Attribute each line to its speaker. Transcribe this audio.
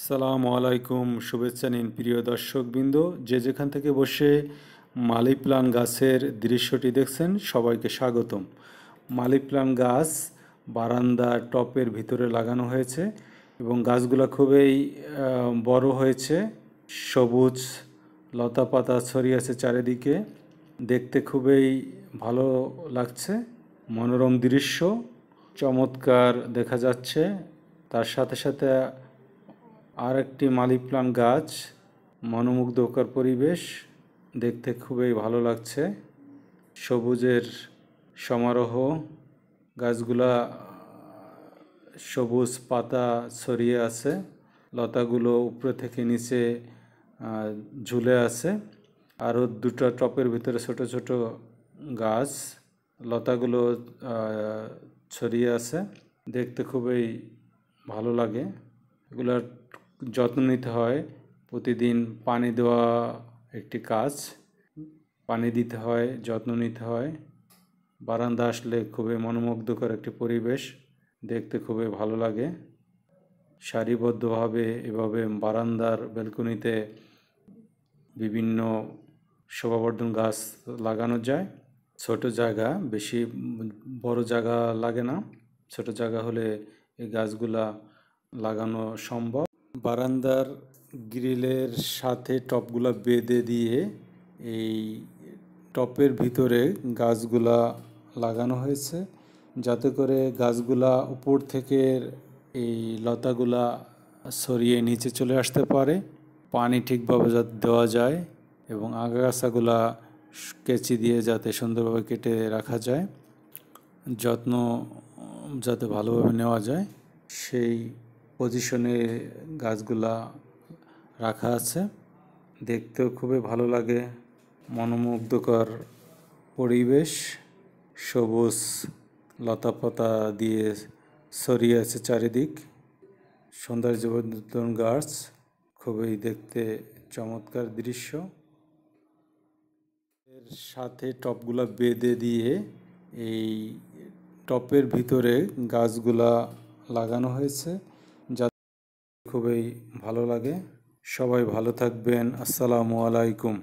Speaker 1: সালামু আলাইকুম, শুভেচ্ছা নিন প্রিয় দর্শকবৃন্দ। যে যেখান থেকে বসে মালি প্লান্ট গাছের দৃশ্যটি দেখছেন সবাইকে স্বাগতম। মালি প্লান্ট গাছ বারান্দার টপের ভিতরে লাগানো হয়েছে এবং গাছগুলো খুবই বড় হয়েছে। সবুজ লতা পাতা ছড়িয়ে আছে চারিদিকে, দেখতে খুবই ভালো লাগছে। মনোরম দৃশ্য চমৎকার দেখা যাচ্ছে। তার সাথে সাথে আর একটি মালি প্লান্ট গাছ, মনোমুগ্ধকর পরিবেশ, দেখতে খুবই ভালো লাগছে। সবুজের সমারোহ, গাছগুলা সবুজ পাতা ছড়িয়ে আছে, লতাগুলো উপরে থেকে নিচে ঝুলে আছে। আরও দুটো টপের ভিতরে ছোট ছোট গাছ, লতাগুলো ছড়িয়ে আছে, দেখতে খুবই ভালো লাগে। এগুলার যত্ন নিতে হয়, প্রতিদিন পানি দেওয়া একটি কাজ, পানি দিতে হয়, যত্ন নিতে হয়। বারান্দা আসলে খুবই মনোমুগ্ধকর একটি পরিবেশ, দেখতে খুবই ভালো লাগে। সারিবদ্ধভাবে এভাবে বারান্দার ব্যালকনিতে বিভিন্ন শোভাবর্ধন গাছ লাগানো যায়। ছোট জায়গা, বেশি বড় জায়গা লাগে না, ছোট জায়গা হলে এই গাছগুলা লাগানো সম্ভব। বারান্দার গ্রিলের সাথে টপগুলা বেঁধে দিয়ে এই টপের ভিতরে গাছগুলা লাগানো হয়েছে, যাতে করে গাছগুলা উপর থেকে এই লতাগুলা সরিয়ে নিচে চলে আসতে পারে, পানি ঠিকভাবে যাতে দেওয়া যায় এবং আগাছাগুলা কেচি দিয়ে যাতে সুন্দরভাবে কেটে রাখা যায়, যত্ন যাতে ভালোভাবে নেওয়া যায়, সেই পজিশনে গাছগুলা রাখা আছে। দেখতেও খুবই ভালো লাগে, মনোমুগ্ধকর পরিবেশ, সবুজ লতাপাতা দিয়ে ছড়িয়ে আছে চারিদিক, সৌন্দর্যবর্ধন গাছ, খুবই দেখতে চমৎকার দৃশ্য। এর সাথে টপগুলা বেঁধে দিয়ে এই টপের ভিতরে গাছগুলা লাগানো হয়েছে, যাতে খুবই ভালো লাগে। সবাই ভালো থাকবেন। আসসালামু আলাইকুম।